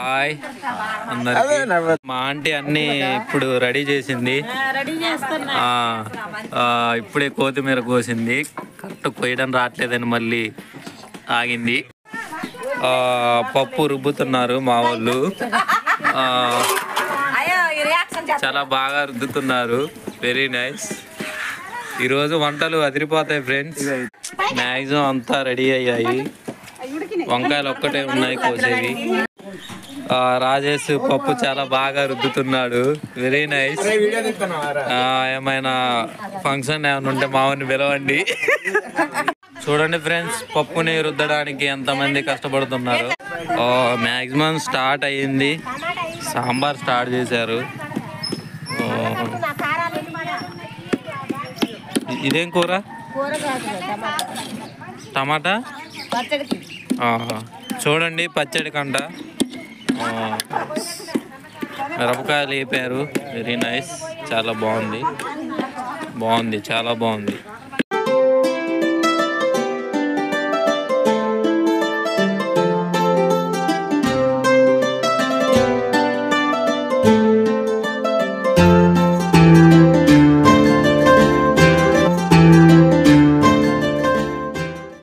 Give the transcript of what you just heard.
Hi అందరికి. మా aunty అన్ని ఇప్పుడు రెడీ చేసింది. ఇప్పుడే కొత్తిమీర కోసింది. కరెక్ట్ కొయ్యడం రావట్లేదని మళ్ళీ ఆగింది. పప్పు రుబ్బుతున్నారు మా వాళ్ళు. చాలా బాగా రుద్దుతున్నారు. Very nice. ఈరోజు వంటలు అదిరిపోతాయి ఫ్రెండ్స్. మ్యాక్సిమం అంతా రెడీ అయ్యాయి. వంకాయలు ఒక్కటే ఉన్నాయి కోసేవి. రాజేష్ పప్పు చాలా బాగా రుద్దుతున్నాడు. Very nice. ఏమైనా ఫంక్షన్ ఏమైనా ఉంటే మావని పిలవండి. చూడండి ఫ్రెండ్స్, పప్పుని రుద్దడానికి ఎంతమంది కష్టపడుతున్నారు. మ్యాక్సిమం స్టార్ట్ అయ్యింది. సాంబార్ స్టార్ట్ చేశారు. ఇదేం కూర? టమాటా. చూడండి పచ్చడి కంట మిరపకాయలు వేపారు. Very nice. చాలా బాగుంది, చాలా బాగుంది.